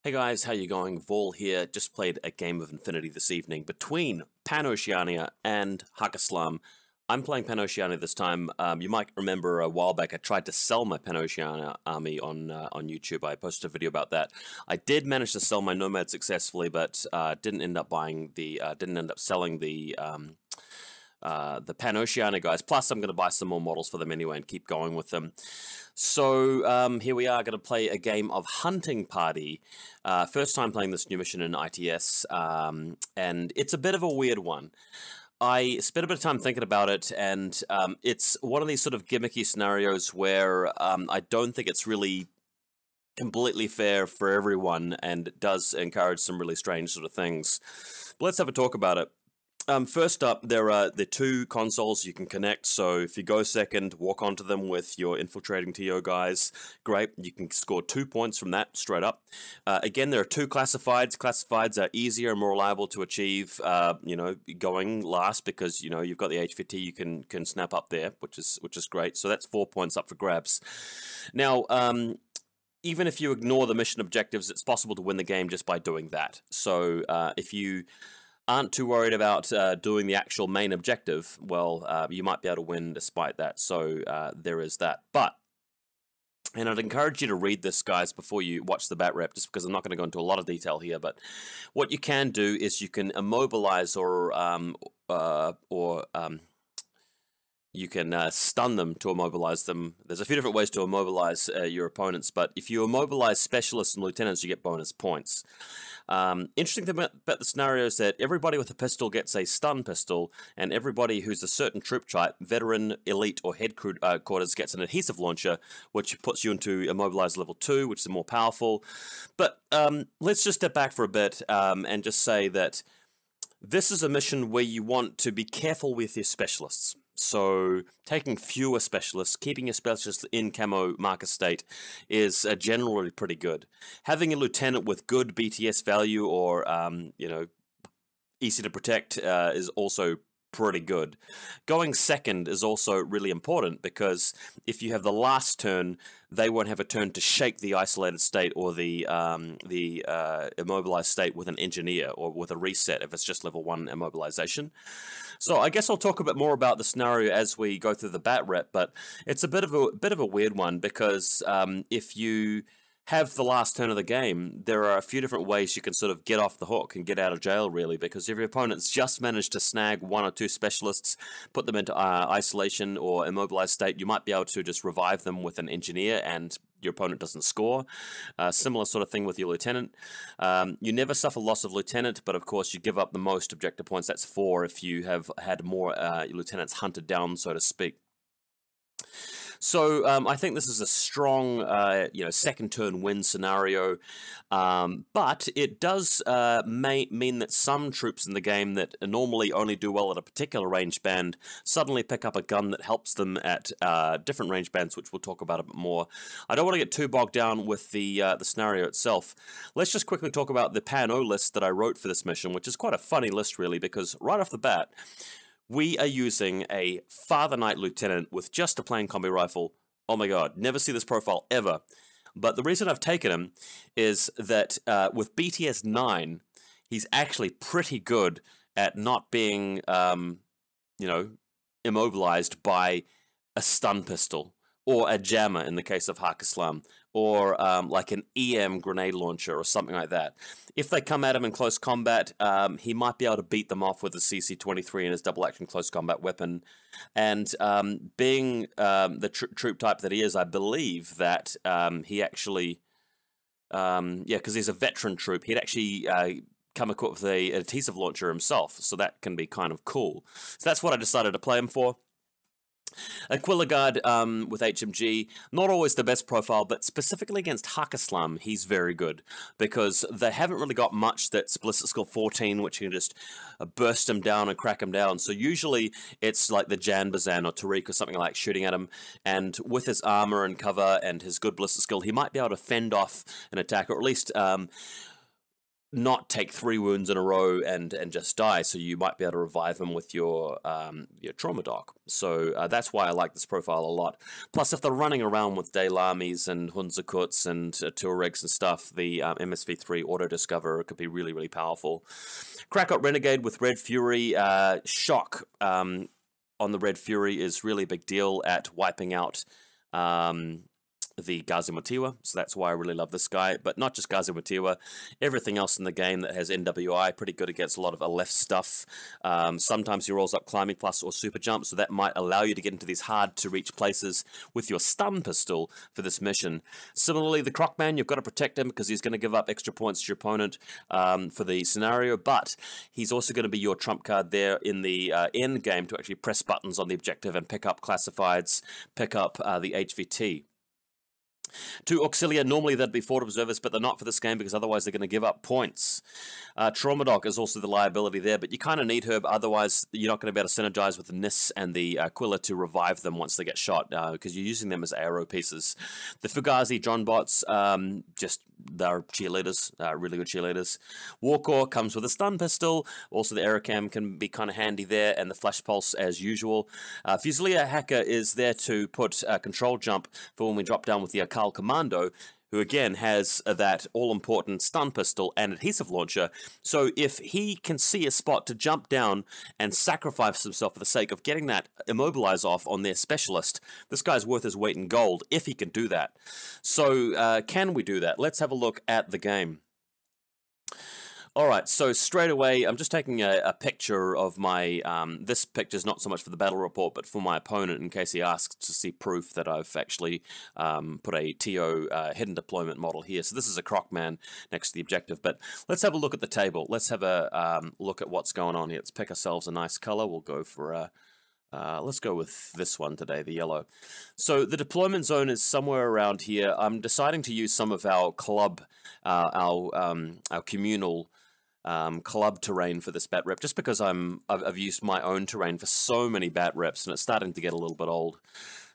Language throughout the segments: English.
Hey guys, how you going? Vol here. Just played a game of infiNity this evening between PanO and Haqqislam. I'm playing PanO this time. You might remember a while back I tried to sell my PanO army on YouTube. I posted a video about that. I did manage to sell my Nomad successfully, but didn't end up selling the PanO guys. Plus, I'm going to buy some more models for them anyway and keep going with them. So here we are going to play a game of Hunting Party. First time playing this new mission in ITS, and it's a bit of a weird one. I spent a bit of time thinking about it, and it's one of these sort of gimmicky scenarios where I don't think it's really completely fair for everyone, and it does encourage some really strange sort of things. But let's have a talk about it. First up, there are the two consoles you can connect, so if you go second, walk onto them with your infiltrating TO guys, great, you can score 2 points from that, straight up. Again, there are two classifieds. Classifieds are easier and more reliable to achieve, going last, because, you've got the HVT you can snap up there, which is great, so that's 4 points up for grabs. Now, even if you ignore the mission objectives, it's possible to win the game just by doing that. So if you aren't too worried about doing the actual main objective, well, you might be able to win despite that, so there is that. And I'd encourage you to read this, guys, before you watch the bat rep, just because I'm not going to go into a lot of detail here, but what you can do is you can immobilize or you can stun them to immobilize them. There's a few different ways to immobilize your opponents, but if you immobilize specialists and lieutenants, you get bonus points. Interesting thing about the scenario is that everybody with a pistol gets a stun pistol, and everybody who's a certain troop type, veteran, elite, or headquarters, gets an adhesive launcher, which puts you into immobilize level 2, which is more powerful. But let's just step back for a bit and just say that this is a mission where you want to be careful with your specialists. So taking fewer specialists, keeping your specialists in camo marker state is generally pretty good. Having a lieutenant with good BTS value or, easy to protect is also pretty good. Going second is also really important, because if you have the last turn, they won't have a turn to shake the isolated state or the immobilized state with an engineer or with a reset if it's just level 1 immobilization. So I guess I'll talk a bit more about the scenario as we go through the bat rep, but it's a bit of a weird one, because if you have the last turn of the game, there are a few different ways you can sort of get off the hook and get out of jail, really, because if your opponent's just managed to snag 1 or 2 specialists, put them into isolation or immobilized state, you might be able to just revive them with an engineer and your opponent doesn't score. Similar sort of thing with your lieutenant. You never suffer loss of lieutenant, but of course you give up the most objective points. That's 4 if you have had more lieutenants hunted down, so to speak. So I think this is a strong, second turn win scenario, but it does mean that some troops in the game that normally only do well at a particular range band suddenly pick up a gun that helps them at different range bands, which we'll talk about a bit more. I don't want to get too bogged down with the scenario itself. Let's just quickly talk about the PanO list that I wrote for this mission, which is quite a funny list, really, because right off the bat, we are using a Father Knight Lieutenant with just a plain combi rifle. Oh my god, never see this profile ever. But the reason I've taken him is that with BTS 9, he's actually pretty good at not being, immobilized by a stun pistol, or a jammer in the case of Haqqislam, or like an EM grenade launcher or something like that. If they come at him in close combat, he might be able to beat them off with a CC-23 and his double-action close combat weapon. And being the troop type that he is, I believe that he actually, because he's a veteran troop, he'd actually come equipped with an adhesive launcher himself, so that can be kind of cool. So that's what I decided to play him for. Aquila Guard with HMG, not always the best profile, but specifically against Haqqislam, he's very good, because they haven't really got much that's ballistic skill 14, which you can just burst him down and crack him down. So usually it's like the Jan Bazan or Tariq or something like shooting at him, and with his armor and cover and his good ballistic skill, he might be able to fend off an attack, or at least not take 3 wounds in a row and just die, so you might be able to revive him with your trauma doc. So that's why I like this profile a lot. Plus, if they're running around with Daylamis and Hunzakuts and Tuaregs and stuff, the MSV3 Auto Discover could be really, really powerful. Crackot Renegade with Red Fury. Shock on the Red Fury is really a big deal at wiping out the Gazimatewa, so that's why I really love this guy. But not just Gazimatewa, everything else in the game that has NWI, pretty good against a lot of Aleph stuff. Sometimes he rolls up Climbing Plus or Super Jump, so that might allow you to get into these hard-to-reach places with your stun pistol for this mission. Similarly, the Crocman, you've got to protect him because he's going to give up extra points to your opponent for the scenario, but he's also going to be your trump card there in the end game to actually press buttons on the objective and pick up classifieds, pick up the HVT. 2 Auxilia, normally they'd be Fort Observers, but they're not for this game because otherwise they're going to give up points. Trauma Doc is also the liability there, but you kind of need her, otherwise you're not going to be able to synergize with the Nis and the Aquila to revive them once they get shot, because you're using them as arrow pieces. The Fugazi John Bots, just they're cheerleaders, really good cheerleaders. Warcore comes with a stun pistol, also the Aerocam can be kind of handy there, and the Flash Pulse as usual. Fusilier Hacker is there to put control jump for when we drop down with the Akal Commando, who again has that all-important stun pistol and adhesive launcher, so if he can see a spot to jump down and sacrifice himself for the sake of getting that immobilize off on their specialist, this guy's worth his weight in gold if he can do that. So can we do that? Let's have a look at the game. Alright, so straight away, I'm just taking a picture of my, this picture's not so much for the battle report, but for my opponent in case he asks to see proof that I've actually put a TO hidden deployment model here. So this is a Crocman next to the objective, but let's have a look at the table. Let's have a look at what's going on here. Let's pick ourselves a nice color. We'll go for let's go with this one today, the yellow. So the deployment zone is somewhere around here. I'm deciding to use some of our club, our communal club terrain for this bat rep, just because I've used my own terrain for so many bat reps and it's starting to get a little bit old.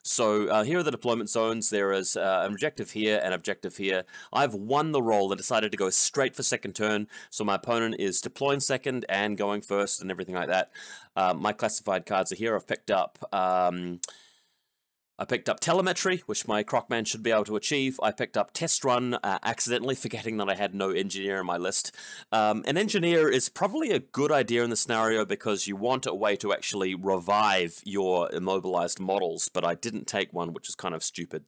So here are the deployment zones. There is an objective here and objective here. I've won the roll and decided to go straight for second turn, so my opponent is deploying second and going first and everything like that. My classified cards are here. I've picked up telemetry, which my Crocman should be able to achieve. I picked up test run, accidentally forgetting that I had no engineer in my list. An engineer is probably a good idea in the scenario because you want a way to actually revive your immobilized models, but I didn't take one, which is kind of stupid.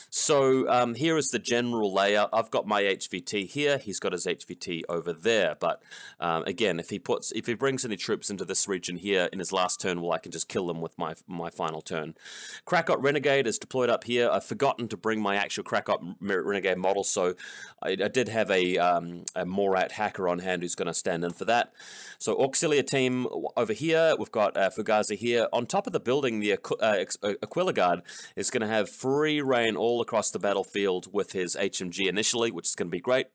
So here is the general layout. I've got my HVT here. He's got his HVT over there. But again, if he brings any troops into this region here in his last turn, well, I can just kill them with my final turn. Crackot Renegade is deployed up here. I've forgotten to bring my actual Crackot Renegade model, so I did have a Morat hacker on hand who's going to stand in for that. So Auxilia team over here. We've got Fugazi here. On top of the building, the Aquila Guard is going to have free reign all across the battlefield with his HMG initially, which is going to be great.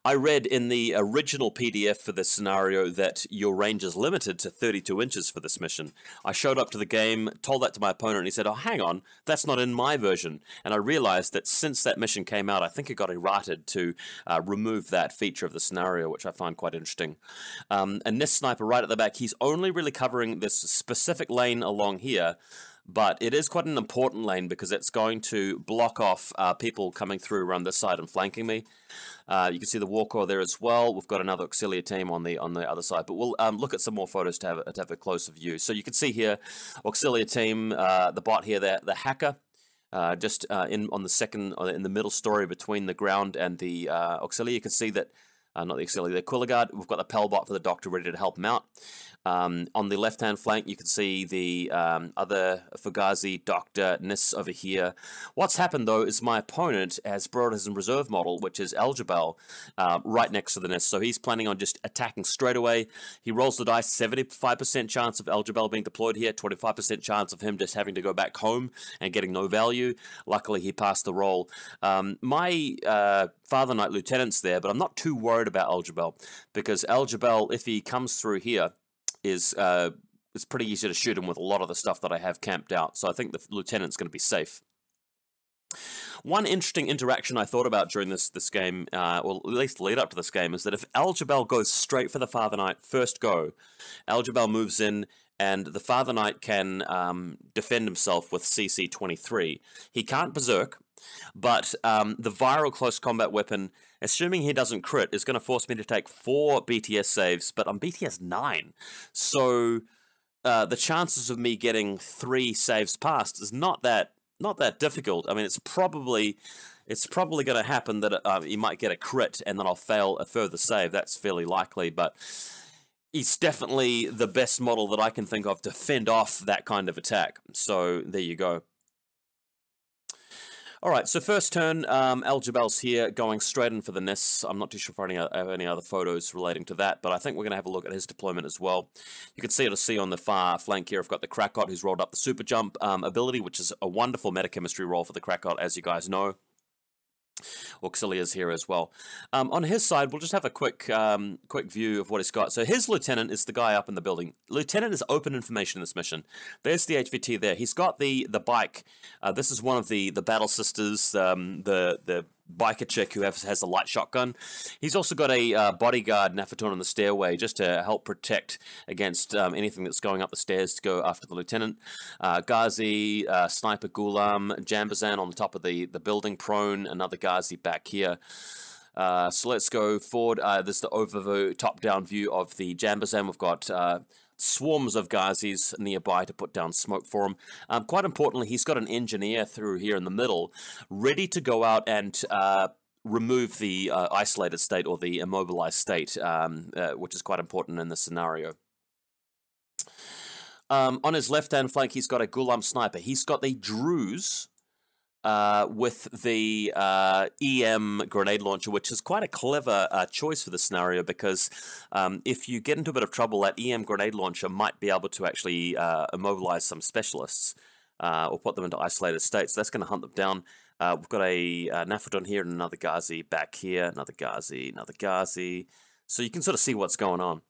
I read in the original PDF for this scenario that your range is limited to 32 inches for this mission. I showed up to the game, told that to my opponent, and he said, oh, hang on, that's not in my version. And I realized that since that mission came out, I think it got errated to remove that feature of the scenario, which I find quite interesting. And this sniper right at the back, he's only really covering this specific lane along here, but it is quite an important lane because it's going to block off people coming through around this side and flanking me. You can see the Warcore there as well. We've got another Auxilia team on the other side, but we'll look at some more photos to have a closer view. So you can see here, Auxilia team, the bot here, the hacker, just on the second, in the middle story between the ground and the Auxilia. You can see that. Not the Auxilia, the Aquila Guard. We've got the Pell bot for the doctor ready to help him out. On the left-hand flank, you can see the other Fugazi Doctor Nis over here. What's happened, though, is my opponent has brought his reserve model, which is Elgebel, right next to the Nis. So he's planning on just attacking straight away. He rolls the dice, 75% chance of Elgebel being deployed here, 25% chance of him just having to go back home and getting no value. Luckily, he passed the roll. My Father Knight Lieutenant's there, but I'm not too worried about Elgebel, because Elgebel, if he comes through here, is it's pretty easy to shoot him with a lot of the stuff that I have camped out. So I think the Lieutenant's going to be safe. One interesting interaction I thought about during this game, or at least the lead up to this game, is that if Al-Jabal goes straight for the Father Knight first go, Al-Jabal moves in, and the Father Knight can defend himself with CC 23. He can't berserk, but the viral close combat weapon, assuming he doesn't crit, is going to force me to take 4 BTS saves, but I'm BTS 9. So the chances of me getting 3 saves past is not that difficult. I mean, it's probably going to happen that you might get a crit and then I'll fail a further save. That's fairly likely, but it's definitely the best model that I can think of to fend off that kind of attack. So there you go. Alright, so first turn, Al-Jabal's here, going straight in for the Nis. I'm not too sure if I have any other photos relating to that, but I think we're going to have a look at his deployment as well. You can see on the far flank here, I've got the Krakot who's rolled up the Super Jump ability, which is a wonderful meta-chemistry roll for the Krakot, as you guys know. Auxilia's here as well. On his side, we'll just have a quick view of what he's got. So his lieutenant is the guy up in the building. Lieutenant is open information in this mission. There's the HVT there. He's got the bike. This is one of the Battle Sisters, the biker chick who has a light shotgun. He's also got a bodyguard Nafaton on the stairway just to help protect against anything that's going up the stairs to go after the lieutenant. Ghazi, Sniper Ghulam, Jambazan on the top of the building prone, another Ghazi back here. So let's go forward. There's the overview, top-down view of the Jambazan. We've got swarms of Ghazis nearby to put down smoke for him. Quite importantly, he's got an engineer through here in the middle, ready to go out and remove the isolated state or the immobilized state, which is quite important in this scenario. On his left-hand flank, he's got a Ghulam sniper. He's got the Druze with the EM grenade launcher, which is quite a clever choice for the scenario, because if you get into a bit of trouble, that EM grenade launcher might be able to actually immobilize some specialists or put them into isolated states. So that's going to hunt them down. We've got a Nafaton here and another Ghazi back here, another Ghazi, another Ghazi. So you can sort of see what's going on.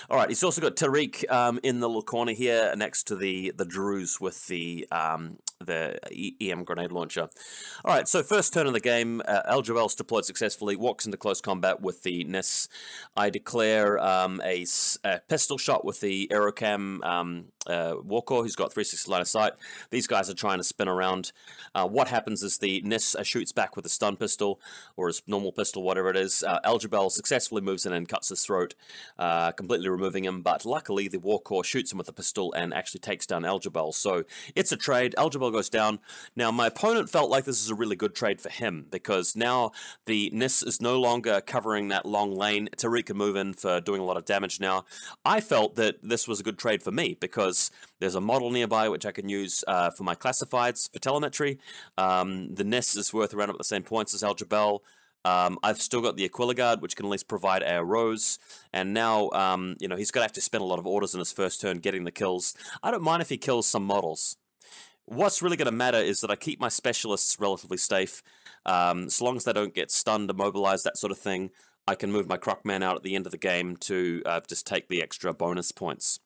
All right, he's also got Tariq in the little corner here next to the Druze with the EM grenade launcher. All right, so first turn of the game, Al-Jabal's deployed successfully, walks into close combat with the Nis. I declare a pistol shot with the Aerocam Walker, who's got 360 line of sight. These guys are trying to spin around. What happens is the Nis shoots back with a stun pistol, or his normal pistol, whatever it is. Al-Jabal successfully moves in and cuts his throat, completely removing him, but luckily the Warcore shoots him with a pistol and actually takes down Al-Jabal. So it's a trade. Al-Jabal goes down. Now, my opponent felt like this is a really good trade for him, because now the Nis is no longer covering that long lane. Tariq can move in for doing a lot of damage now. I felt that this was a good trade for me, because there's a model nearby which I can use for my classifieds for telemetry. The Nis is worth around about the same points as Al-Jabal. I've still got the Aquila Guard, which can at least provide AROs, and now, you know, he's going to have to spend a lot of orders in his first turn getting the kills. I don't mind if he kills some models. What's really going to matter is that I keep my specialists relatively safe. So long as they don't get stunned, immobilized, that sort of thing, I can move my Crocman out at the end of the game to just take the extra bonus points.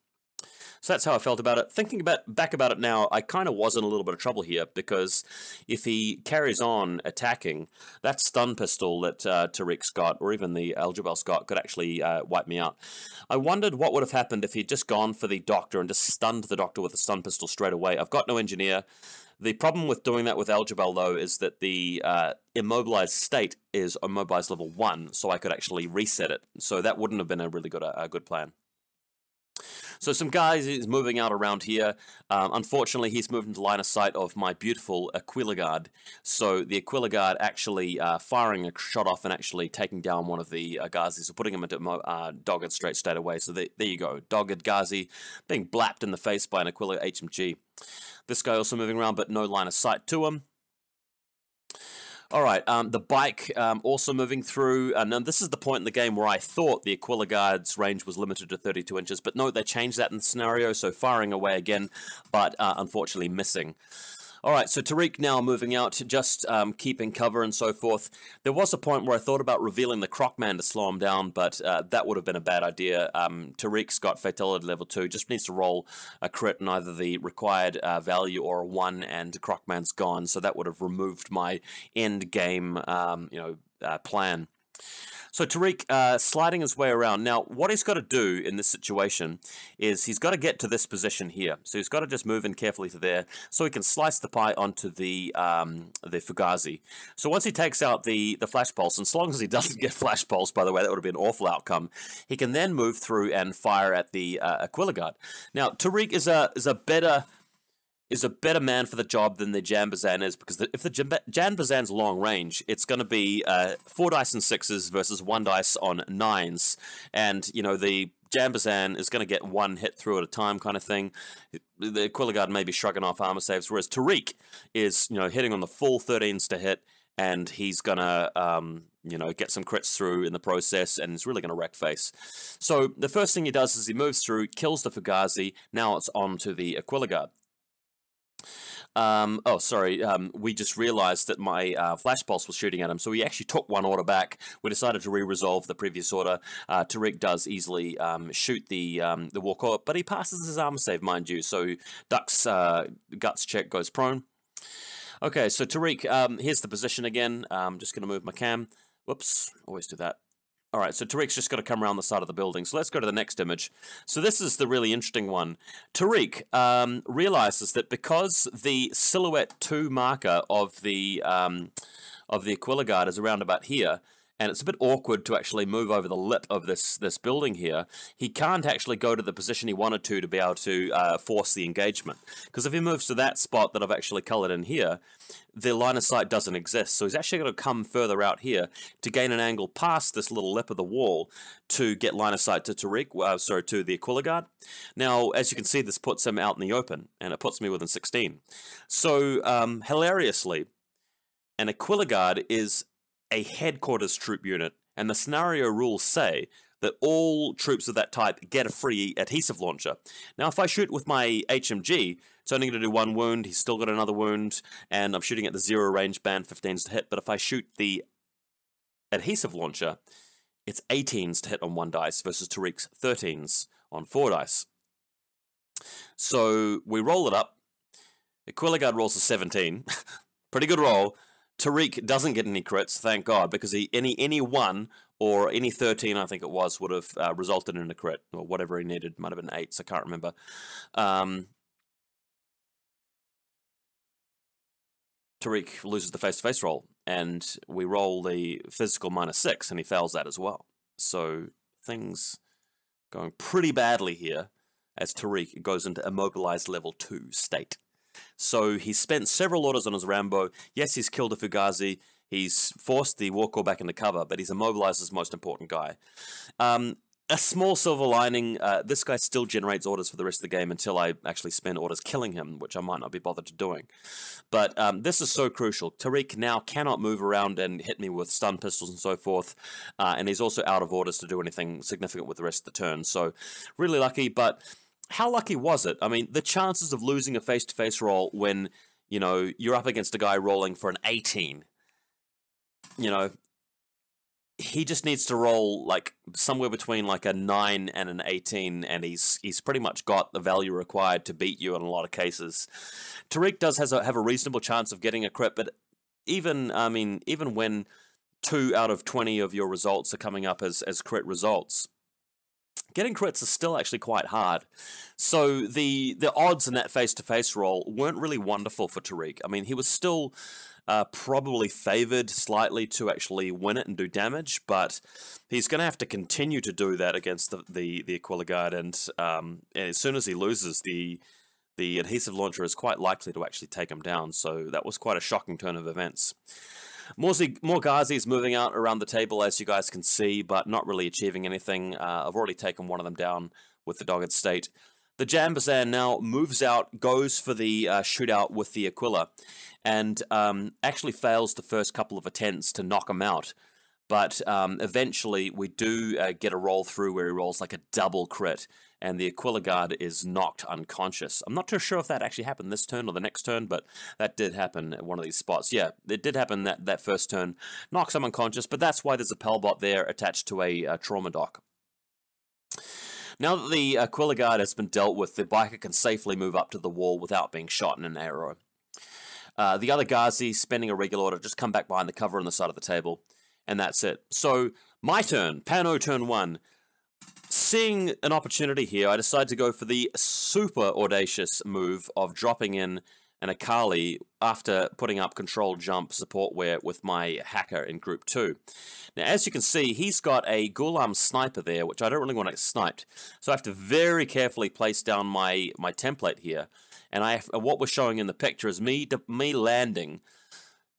So that's how I felt about it. Thinking back about it now, I kind of was in a little bit of trouble here, because if he carries on attacking, that stun pistol that Tariq's got, or even the Al-Jabal's got, could actually wipe me out. I wondered what would have happened if he'd just gone for the Doctor and just stunned the Doctor with a stun pistol straight away. I've got no engineer. The problem with doing that with Al-Jabal, though, is that the immobilized state is immobilized level 1, so I could actually reset it. So that wouldn't have been a really good plan. So some guys is moving out around here. Unfortunately, he's moved into line of sight of my beautiful Aquila Guard. So the Aquila Guard actually firing a shot off and actually taking down one of the Ghazis, or putting him into dogged straight away. So there you go, dogged Ghazi being blapped in the face by an Aquila HMG. This guy also moving around, but no line of sight to him. Alright, the bike also moving through, and this is the point in the game where I thought the Aquila Guard's range was limited to 32 inches, but no, they changed that in the scenario, so firing away again, but unfortunately missing. All right, so Tariq now moving out, just keeping cover and so forth. There was a point where I thought about revealing the Crocman to slow him down, but that would have been a bad idea. Tariq's got Fatality level 2, just needs to roll a crit in either the required value or a 1, and Crocman's gone, so that would have removed my end game plan. So Tariq sliding his way around. Now, what he's got to do in this situation is he's got to get to this position here. So he's got to just move in carefully to there so he can slice the pie onto the Fugazi. So once he takes out the Flash Pulse, and so long as he doesn't get Flash Pulse, by the way, that would have been an awful outcome, he can then move through and fire at the Aquila. Now, Tariq is a better man for the job than the Jambazan is, because if the Jambazan's long range, it's going to be 4 dice and 6s versus 1 dice on 9s, and the Jambazan is going to get 1 hit through at a time kind of thing. The Aquila may be shrugging off armor saves, whereas Tariq is hitting on the full 13s to hit, and he's going to get some crits through in the process, and it's really going to wreck face. So the first thing he does is he moves through, kills the Fugazi. Now it's on to the Aquila. We just realized that my Flash Pulse was shooting at him, so he actually took 1 order back. We decided to re-resolve the previous order. Tariq does easily shoot the Walker, but he passes his armor save, mind you, so ducks guts check, goes prone. Okay, so Tariq, here's the position again. I'm just going to move my cam. Whoops, always do that. All right, so Tariq's just got to come around the side of the building. So let's go to the next image. So this is the really interesting one. Tariq realizes that because the silhouette 2 marker of the Aquila Guard is around about here, and it's a bit awkward to actually move over the lip of this building here, he can't actually go to the position he wanted to be able to force the engagement. Because if he moves to that spot that I've actually colored in here, the line of sight doesn't exist. So he's actually going to come further out here to gain an angle past this little lip of the wall to get line of sight to Tariq, to the Aquila Guard. Now, as you can see, this puts him out in the open, and it puts me within 16. So, hilariously, an Aquila Guard is a headquarters troop unit, and the scenario rules say that all troops of that type get a free adhesive launcher. Now, if I shoot with my HMG, it's only going to do 1 wound, he's still got another wound, and I'm shooting at the 0 range band, 15s to hit, but if I shoot the adhesive launcher, it's 18s to hit on 1 dice versus Tariq's 13s on 4 dice. So we roll it up. Aquila Guard rolls a 17. Pretty good roll. Tariq doesn't get any crits, thank God, because any 1 or any 13, I think it was, would have resulted in a crit, or whatever he needed. Might have been 8s, I can't remember. Tariq loses the face-to-face roll, and we roll the physical -6, and he fails that as well. So things going pretty badly here as Tariq goes into immobilized level 2 state. So he's spent several orders on his Rambo. Yes, he's killed a Fugazi. He's forced the Warcore back into cover, but he's immobilized his most important guy. A small silver lining, this guy still generates orders for the rest of the game until I actually spend orders killing him, which I might not be bothered to doing. But this is so crucial. Tariq now cannot move around and hit me with stun pistols and so forth, and he's also out of orders to do anything significant with the rest of the turn. So really lucky, but how lucky was it? I mean, the chances of losing a face-to-face roll when, you're up against a guy rolling for an 18, he just needs to roll like somewhere between like a 9 and an 18, and he's pretty much got the value required to beat you in a lot of cases. Tariq does have a reasonable chance of getting a crit, but even when 2 out of 20 of your results are coming up as crit results, getting crits is still actually quite hard. So the odds in that face-to-face roll weren't really wonderful for Tariq. I mean, he was still probably favored slightly to actually win it and do damage, but he's going to have to continue to do that against the Aquila Guard, and as soon as he loses, the adhesive launcher is quite likely to actually take him down. So that was quite a shocking turn of events. More Ghazis moving out around the table, as you guys can see, but not really achieving anything. I've already taken one of them down with the Dogged State. The Jambazan now moves out, goes for the shootout with the Aquila, and actually fails the first couple of attempts to knock him out. But eventually we do get a roll through where he rolls like a double crit, and the Aquila Guard is knocked unconscious. I'm not too sure if that actually happened this turn or the next turn, but that did happen at one of these spots. Yeah, it did happen that first turn. Knocks him unconscious, but that's why there's a Pelbot there attached to a trauma dock. Now that the Aquila Guard has been dealt with, the biker can safely move up to the wall without being shot in an arrow. The other Ghazi, spending a regular order, just come back behind the cover on the side of the table, and that's it. So, my turn, PanO turn 1. Seeing an opportunity here, I decided to go for the super audacious move of dropping in an Akali after putting up control jump support wear with my hacker in group 2. Now, as you can see, he's got a Ghulam sniper there, which I don't really want to get sniped. So I have to very carefully place down my template here. And what we're showing in the picture is me landing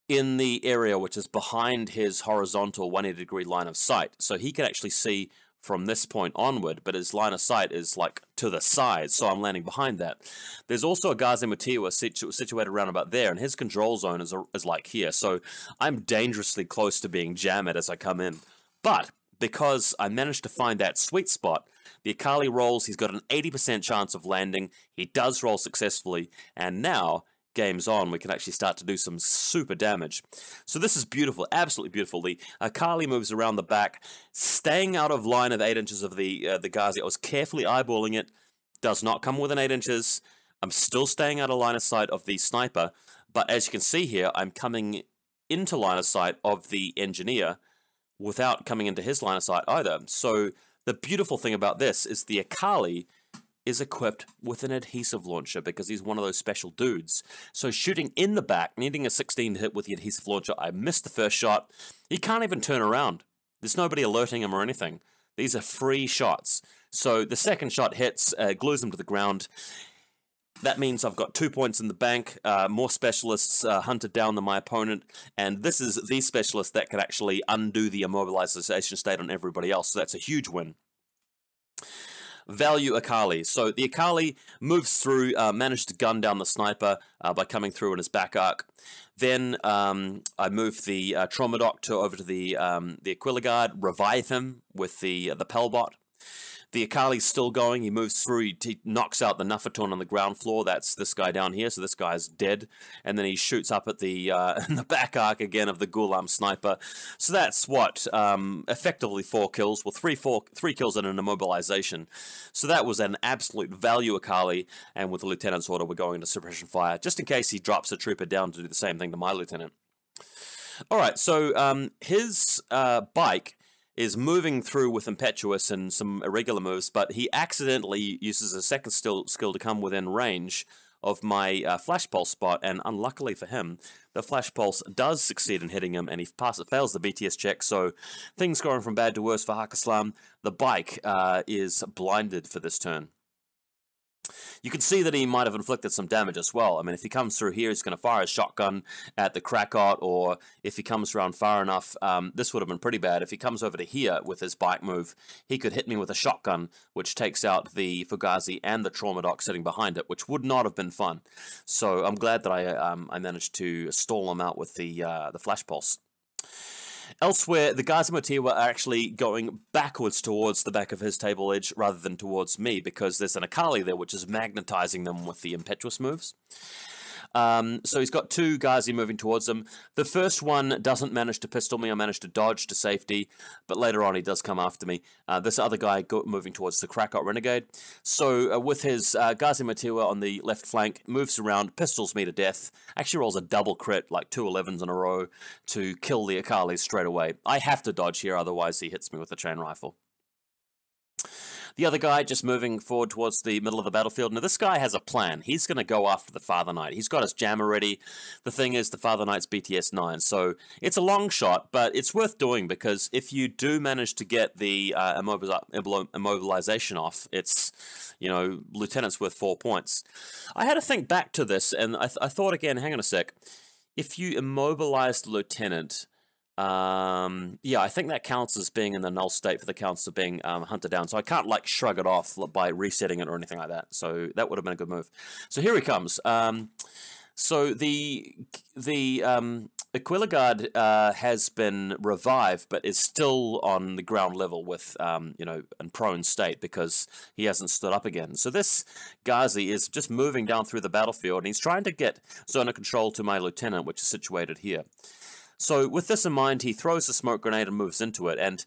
in the area which is behind his horizontal 180-degree line of sight. So he can actually see from this point onward, but his line of sight is like to the side, so I'm landing behind that. There's also a Ghazi Mutiwa situated around about there, and his control zone is like here, so I'm dangerously close to being jammed as I come in. But because I managed to find that sweet spot, the Akali rolls, he's got an 80% chance of landing, he does roll successfully, and now game's on, we can actually start to do some super damage. So this is beautiful, absolutely beautiful. The Akali moves around the back, staying out of line of 8 inches of the Ghazi. I was carefully eyeballing it, does not come within 8 inches. I'm still staying out of line of sight of the sniper, but as you can see here, I'm coming into line of sight of the engineer without coming into his line of sight either. So the beautiful thing about this is the Akali is equipped with an adhesive launcher because he's one of those special dudes. So shooting in the back, needing a 16 hit with the adhesive launcher, I missed the first shot. He can't even turn around. There's nobody alerting him or anything. These are free shots. So the second shot hits, glues him to the ground. That means I've got 2 points in the bank, more specialists hunted down than my opponent, and this is the specialist that can actually undo the immobilization state on everybody else, so that's a huge win. Value Akali. So the Akali moves through, managed to gun down the sniper by coming through in his back arc. Then I move the trauma dock over to the Aquila Guard, revive him with the Pelbot. The Akali's still going. He moves through. He knocks out the Nufaton on the ground floor. That's this guy down here. So this guy's dead. And then he shoots up at the in the back arc again of the Ghulam sniper. So that's what effectively 4 kills. Well, three kills and an immobilization. So that was an absolute value Akali. And with the lieutenant's order, we're going into suppression fire just in case he drops a trooper down to do the same thing to my lieutenant. All right. So his bike is moving through with impetuous and some irregular moves, but he accidentally uses a second skill to come within range of my flash pulse spot, and unluckily for him, the flash pulse does succeed in hitting him, and he fails the BTS check, so things going from bad to worse for Haqqislam. The bike is blinded for this turn. You can see that he might have inflicted some damage as well. I mean, if he comes through here, he's going to fire a shotgun at the Krakot, or if he comes around far enough, this would have been pretty bad. If he comes over to here with his bike move, he could hit me with a shotgun, which takes out the Fugazi and the trauma dock sitting behind it, which would not have been fun. So I'm glad that I managed to stall him out with the flash pulse. Elsewhere, the Ghazi Mutiwa are actually going backwards towards the back of his table edge rather than towards me because there's an Akali there which is magnetizing them with the impetuous moves. So he's got 2 Ghazi moving towards him. The first one doesn't manage to pistol me. I managed to dodge to safety, but later on he does come after me. This other guy moving towards the Krakot Renegade. So with his Ghazi Mutiwa on the left flank, moves around, pistols me to death. Actually rolls a double crit, like 2 11s in a row, to kill the Akali straight away. I have to dodge here, otherwise he hits me with a chain rifle. The other guy just moving forward towards the middle of the battlefield. Now, this guy has a plan. He's going to go after the Father Knight. He's got his jammer ready. The thing is, the Father Knight's BTS 9. So it's a long shot, but it's worth doing because if you do manage to get the immobilization off, it's, you know, Lieutenant's worth 4 points. I had to think back to this, and I thought again, hang on a sec. If you immobilize the Lieutenant, yeah, I think that counts as being in the null state for the counts of being hunted down. So I can't like shrug it off by resetting it or anything like that. So that would have been a good move. So here he comes. So the Aquila Guard has been revived, but is still on the ground level with in prone state because he hasn't stood up again. So this Ghazi is just moving down through the battlefield, and he's trying to get zone of control to my lieutenant, which is situated here. So with this in mind, he throws the smoke grenade and moves into it, and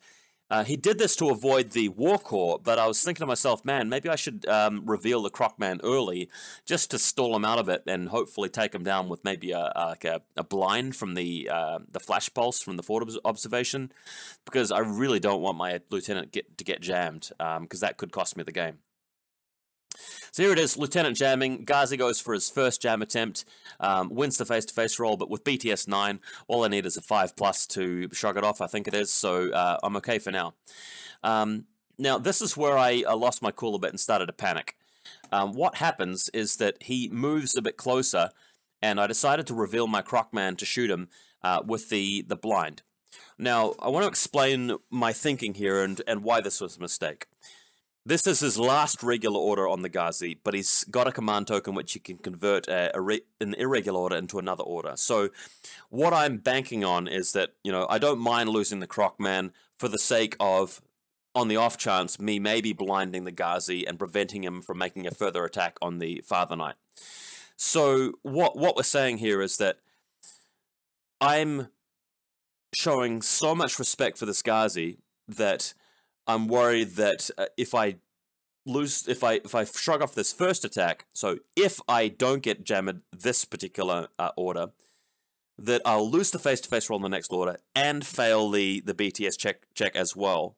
he did this to avoid the war core, but I was thinking to myself, man, maybe I should reveal the Crocman early just to stall him out of it and hopefully take him down with maybe a blind from the flash pulse from the forward observation, because I really don't want my lieutenant to get jammed, because that could cost me the game. So here it is, Lieutenant jamming. Ghazi goes for his first jam attempt, wins the face-to-face roll, but with BTS 9, all I need is a 5+ to shrug it off, I think it is, so I'm okay for now. Now, this is where I lost my cool a bit and started to panic. What happens is that he moves a bit closer, and I decided to reveal my Crocman to shoot him with the blind. Now, I want to explain my thinking here and why this was a mistake. This is his last regular order on the Ghazi, but he's got a command token which he can convert an irregular order into another order. So what I'm banking on is that, I don't mind losing the Crocman for the sake of, on the off chance, me maybe blinding the Ghazi and preventing him from making a further attack on the Father Knight. So what we're saying here is that I'm showing so much respect for this Ghazi that I'm worried that if I shrug off this first attack, so if I don't get jammed this particular order, that I'll lose the face-to-face roll in the next order and fail the BTS check as well.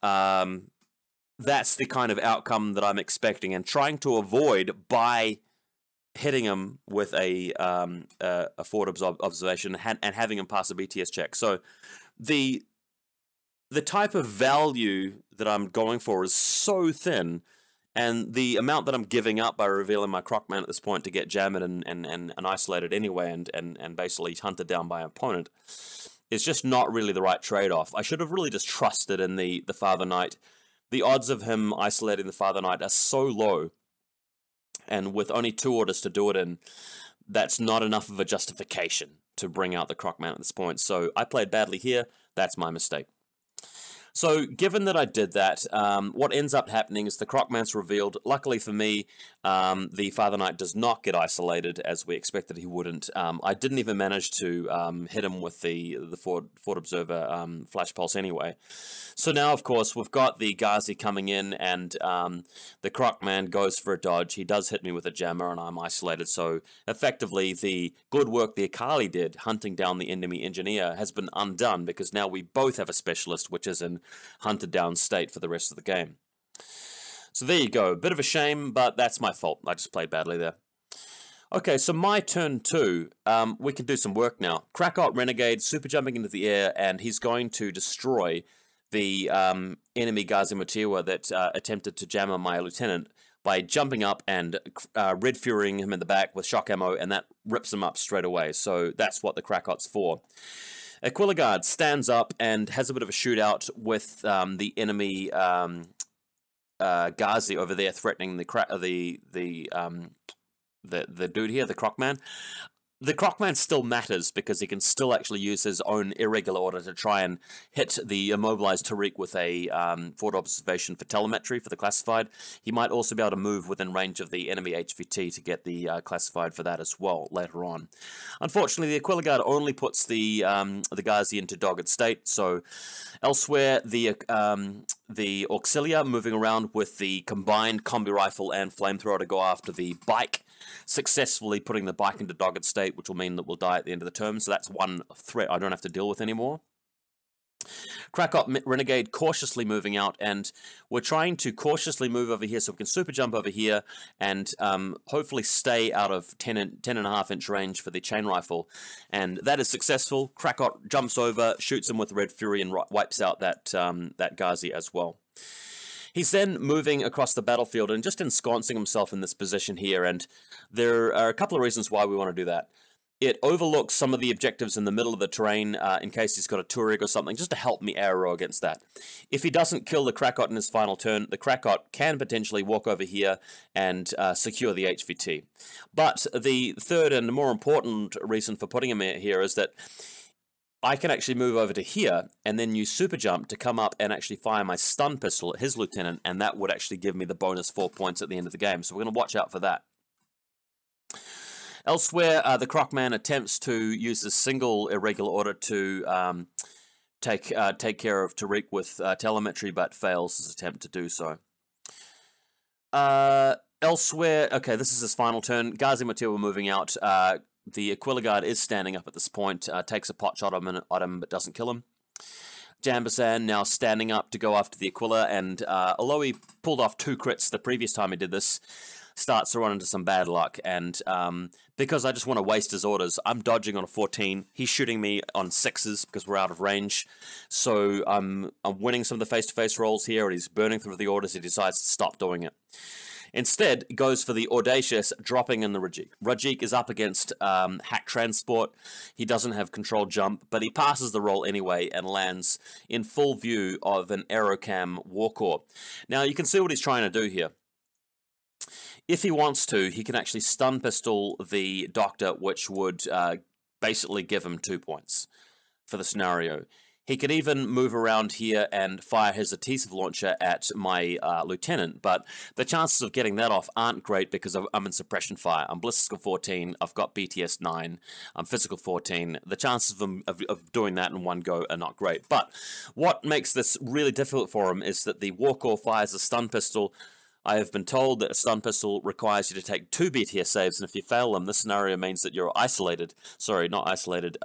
That's the kind of outcome that I'm expecting and trying to avoid by hitting him with a forward observation and having him pass a BTS check. So the type of value that I'm going for is so thin, and the amount that I'm giving up by revealing my Crocman at this point to get jammed and isolated anyway and basically hunted down by an opponent is just not really the right trade-off. I should have really just trusted in the Father Knight. The odds of him isolating the Father Knight are so low, and with only 2 orders to do it in, that's not enough of a justification to bring out the Crocman at this point. So I played badly here. That's my mistake. So given that I did that, what ends up happening is the Crocman's revealed. Luckily for me, the Father Knight does not get isolated as we expected he wouldn't. I didn't even manage to hit him with the forward observer flash pulse anyway. So now, of course, we've got the Ghazi coming in, and the Crocman goes for a dodge. He does hit me with a jammer, and I'm isolated. So effectively, the good work the Akali did hunting down the enemy engineer has been undone, because now we both have a specialist, which is in hunted down state for the rest of the game. So there you go. Bit of a shame, but that's my fault. I just played badly there. Okay, so my turn 2. We can do some work now. Krakot Renegade super jumping into the air, and he's going to destroy the enemy Ghazi Motiwa that attempted to jam on my lieutenant by jumping up and red furying him in the back with shock ammo, and that rips him up straight away. So that's what the Krakot's for. Aquila Guard stands up and has a bit of a shootout with the enemy Ghazi over there, threatening the dude here, the Crocman. The Crocman still matters because he can still actually use his own irregular order to try and hit the immobilized Tariq with a forward observation for telemetry for the classified. He might also be able to move within range of the enemy HVT to get the classified for that as well later on. Unfortunately, the Aquila Guard only puts the Ghazi into dogged state, so elsewhere the Auxilia moving around with the combined combi rifle and flamethrower to go after the bike, successfully putting the bike into dogged state, which will mean that we'll die at the end of the term. So that's one threat I don't have to deal with anymore. Krakot Renegade cautiously moving out, and we're trying to cautiously move over here so we can super jump over here and hopefully stay out of 10.5 inch range for the chain rifle. And that is successful. Krakot jumps over, shoots him with Red Fury, and wipes out that Ghazi as well. He's then moving across the battlefield and just ensconcing himself in this position here, and there are a couple of reasons why we want to do that. It overlooks some of the objectives in the middle of the terrain in case he's got a Tuareg or something, just to help me aero against that. If he doesn't kill the Krakot in his final turn, the Krakot can potentially walk over here and secure the HVT. But the third and more important reason for putting him here is that I can actually move over to here and then use super jump to come up and actually fire my stun pistol at his lieutenant, and that would actually give me the bonus 4 points at the end of the game. So we're going to watch out for that. Elsewhere, the Crocman attempts to use a single irregular order to take care of Tariq with telemetry, but fails his attempt to do so. Elsewhere, okay, this is his final turn. Ghazi Matil moving out. The Aquila Guard is standing up at this point, takes a pot shot on him, but doesn't kill him. Jambazan now standing up to go after the Aquila, and although he pulled off 2 crits the previous time he did this, starts to run into some bad luck, and because I just want to waste his orders, I'm dodging on a 14. He's shooting me on 6s because we're out of range, so I'm winning some of the face-to-face rolls here, and he's burning through the orders. He decides to stop doing it. Instead, goes for the audacious dropping in the Rajik. Rajik is up against Hack Transport. He doesn't have control jump, but he passes the roll anyway and lands in full view of an Aerocam Warcore. Now, you can see what he's trying to do here. If he wants to, he can actually stun pistol the Doctor, which would basically give him 2 points for the scenario. He could even move around here and fire his adhesive launcher at my lieutenant, but the chances of getting that off aren't great because I'm in suppression fire. I'm ballistical 14, I've got BTS 9, I'm physical 14. The chances of doing that in one go are not great. But what makes this really difficult for him is that the Warcore fires a stun pistol. I have been told that a stun pistol requires you to take 2 BTS saves, and if you fail them, this scenario means that you're isolated. Sorry, not isolated,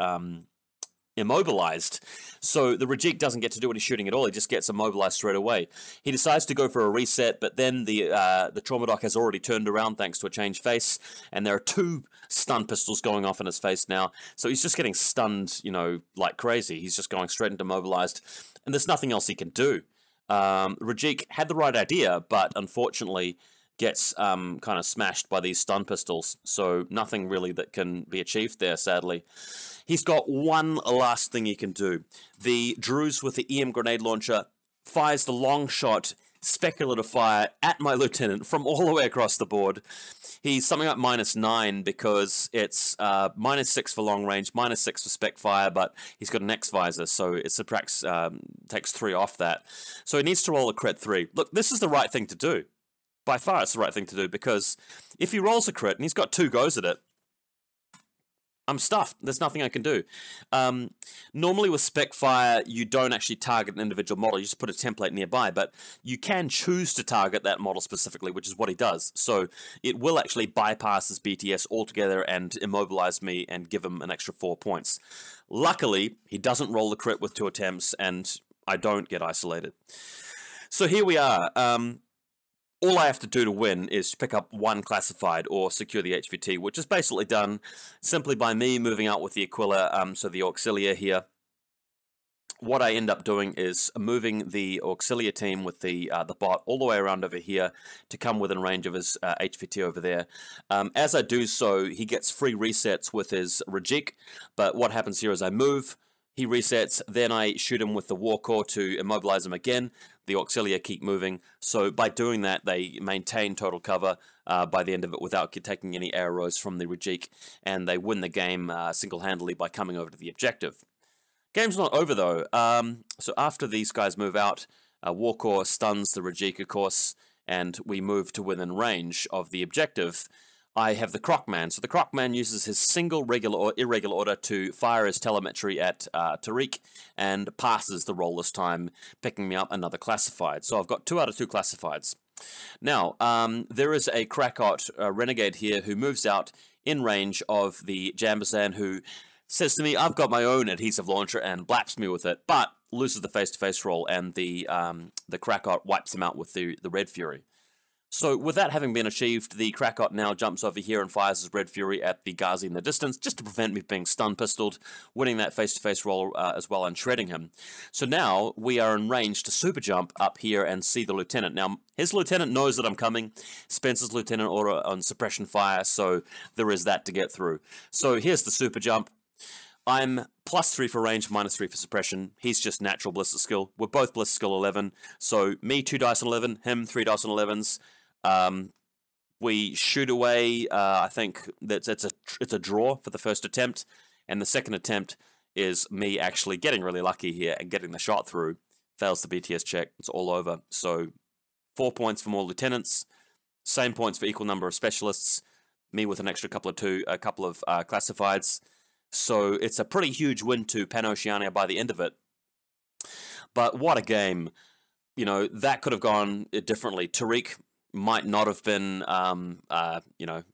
immobilized. So the Rajik doesn't get to do any shooting at all. He just gets immobilized straight away. He decides to go for a reset, but then the trauma doc has already turned around thanks to a changed face, and there are 2 stun pistols going off in his face now. So he's just getting stunned, you know, like crazy. He's just going straight into immobilized, and there's nothing else he can do. Rajik had the right idea, but unfortunately gets kind of smashed by these stun pistols, so nothing really that can be achieved there, sadly. He's got one last thing he can do. The Druze with the EM grenade launcher fires the long shot speculative fire at my lieutenant from all the way across the board. He's something like -9 because it's -6 for long range, -6 for spec fire, but he's got an X visor, so it subtracts, takes 3 off that. So he needs to roll a crit 3. Look, this is the right thing to do. By far, it's the right thing to do, because if he rolls a crit and he's got 2 goes at it, I'm stuffed. There's nothing I can do. Normally with spec fire, you don't actually target an individual model. You just put a template nearby, but you can choose to target that model specifically, which is what he does. So it will actually bypass his BTS altogether and immobilize me and give him an extra 4 points. Luckily, he doesn't roll the crit with 2 attempts, and I don't get isolated. So here we are. All I have to do to win is pick up 1 classified or secure the HVT, which is basically done simply by me moving out with the Aquila, so the Auxilia here. What I end up doing is moving the Auxilia team with the bot all the way around over here to come within range of his HVT over there. As I do so, he gets free resets with his Rajik, but what happens here is I move, he resets, then I shoot him with the Warcore to immobilize him again. The Auxilia keep moving, so by doing that, they maintain total cover by the end of it without taking any arrows from the Rajik, and they win the game single-handedly by coming over to the objective. Game's not over, though. So after these guys move out, Warcore stuns the Rajik, of course, and we move to within range of the objective. I have the Crocman. So the Crocman uses his single regular or irregular order to fire his telemetry at Tariq and passes the roll this time, picking me up another classified. So I've got 2 out of 2 classifieds. Now, there is a Krakot renegade here who moves out in range of the Jambazan, who says to me, I've got my own adhesive launcher, and blaps me with it, but loses the face-to-face roll, and the Krakot wipes him out with the Red Fury. So with that having been achieved, the Krakot now jumps over here and fires his Red Fury at the Ghazi in the distance, just to prevent me being stun pistoled, winning that face-to-face roll as well and shredding him. So now we are in range to super jump up here and see the Lieutenant. Now, his Lieutenant knows that I'm coming. Spencer's Lieutenant order on suppression fire, so there is that to get through. So here's the super jump. I'm +3 for range, -3 for suppression. He's just natural ballistic skill. We're both ballistic skill 11. So me 2 dice on 11, him 3 dice on 11s. We shoot away. I think that it's a draw for the first attempt, and the second attempt is me actually getting really lucky here and getting the shot through. Fails the BTS check. It's all over. So 4 points for more lieutenants. Same points for equal number of specialists. Me with an extra couple of classifieds. So it's a pretty huge win to PanO by the end of it. But what a game. You know, that could have gone differently. Tariq might not have been, you know,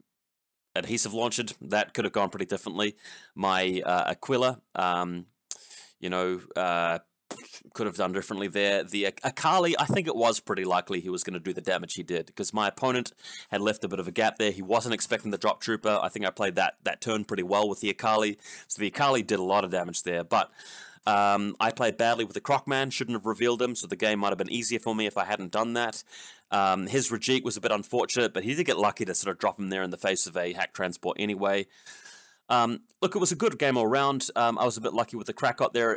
adhesive launched. That could have gone pretty differently. My Aquila, you know, could have done differently there. The Akali, I think it was pretty likely he was going to do the damage he did, because my opponent had left a bit of a gap there. He wasn't expecting the drop trooper. I think I played that turn pretty well with the Akali. So the Akali did a lot of damage there, but I played badly with the Crocman, shouldn't have revealed him, so the game might have been easier for me if I hadn't done that. His Rajik was a bit unfortunate, but he did get lucky to sort of drop him there in the face of a hack transport anyway. Look, it was a good game all round. I was a bit lucky with the Krakot there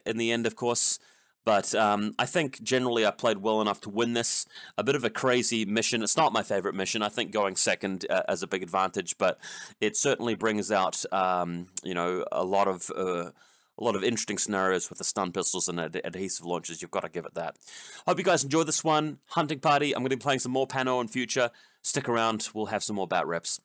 in the end, of course. But I think generally I played well enough to win this. A bit of a crazy mission. It's not my favorite mission. I think going second is a big advantage, but it certainly brings out you know, a lot of interesting scenarios with the stun pistols and adhesive launchers. You've got to give it that. Hope you guys enjoyed this one. Hunting Party. I'm going to be playing some more PanO in future. Stick around. We'll have some more bat reps.